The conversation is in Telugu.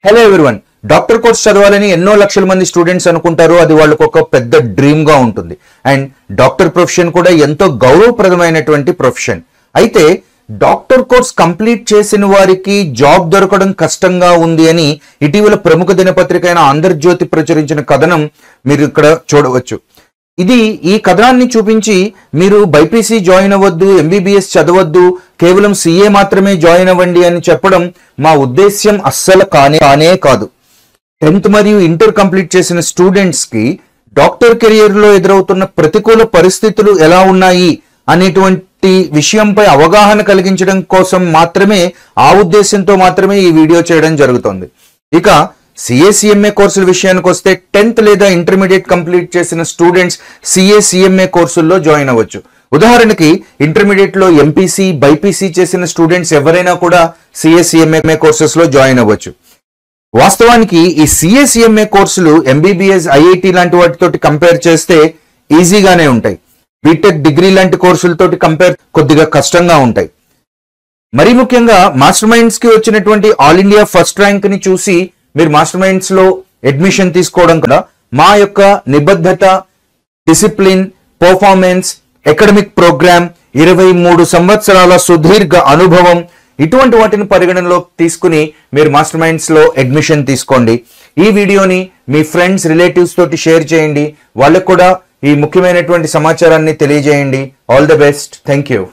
హలో ఎవ్రీవన్, డాక్టర్ కోర్స్ చదవాలని ఎన్నో లక్షల మంది స్టూడెంట్స్ అనుకుంటారు. అది వాళ్ళకు ఒక పెద్ద డ్రీమ్ గా ఉంటుంది. అండ్ డాక్టర్ ప్రొఫెషన్ కూడా ఎంతో గౌరవప్రదమైనటువంటి ప్రొఫెషన్. అయితే డాక్టర్ కోర్స్ కంప్లీట్ చేసిన వారికి జాబ్ దొరకడం కష్టంగా ఉంది అని ఇటీవల ప్రముఖ దినపత్రిక అయిన ఆంధ్రజ్యోతి ప్రచురించిన కథనం మీరు ఇక్కడ చూడవచ్చు. ఈ కథనాన్ని చూపించి మీరు బైపీసీ జాయిన్ అవ్వద్దు, ఎంబీబీఎస్ చదవద్దు, కేవలం సిఏ మాత్రమే జాయిన్ అవ్వండి అని చెప్పడం మా ఉద్దేశ్యం అస్సలు కానే కాదు. 10th మరియు ఇంటర్ కంప్లీట్ చేసిన స్టూడెంట్స్ కి డాక్టర్ కెరియర్ లో ఎదురవుతున్న ప్రతికూల పరిస్థితులు ఎలా ఉన్నాయి అనేటువంటి విషయంపై అవగాహన కలిగించడం కోసం మాత్రమే, ఆ ఉద్దేశంతో మాత్రమే ఈ వీడియో చేయడం జరుగుతుంది. ఇక సిఏ కోర్సుల విషయానికి వస్తే 10th లేదా ఇంటర్మీడియట్ కంప్లీట్ చేసిన స్టూడెంట్స్ సిఏ కోర్సుల్లో జాయిన్ అవ్వచ్చు. ఉదాహరణకి ఇంటర్మీడియట్ లో ఎంపీసీ, బైపీసీ చేసిన స్టూడెంట్స్ ఎవరైనా కూడా సిఏ కోర్సెస్ లో జాయిన్ అవ్వచ్చు. వాస్తవానికి ఈ సిఏ కోర్సులు ఎంబీబీఎస్, ఐఐటి లాంటి వాటితోటి కంపేర్ చేస్తే ఈజీగానే ఉంటాయి. బీటెక్ డిగ్రీ లాంటి కోర్సులతోటి కంపేర్ కొద్దిగా కష్టంగా ఉంటాయి. మరీ ముఖ్యంగా మాస్టర్ మైండ్స్ కి వచ్చినటువంటి ఆల్ ఇండియా ఫస్ట్ ర్యాంక్ ని చూసి మీరు మాస్టర్ మైండ్స్ లో అడ్మిషన్ తీసుకోవడం కూడా మా యొక్క నిబద్ధత, డిసిప్లిన్, పర్ఫార్మెన్స్, అకాడమిక్ ప్రోగ్రామ్, 23 సంవత్సరాల సుదీర్ఘ అనుభవం, ఇటువంటి వాటిని పరిగణనలోకి తీసుకుని మీరు మాస్టర్ మైండ్స్ లో అడ్మిషన్ తీసుకోండి. ఈ వీడియోని మీ ఫ్రెండ్స్, రిలేటివ్స్ తోటి షేర్ చేయండి. వాళ్ళకు కూడా ఈ ముఖ్యమైనటువంటి సమాచారాన్ని తెలియజేయండి. All the best. Thank you.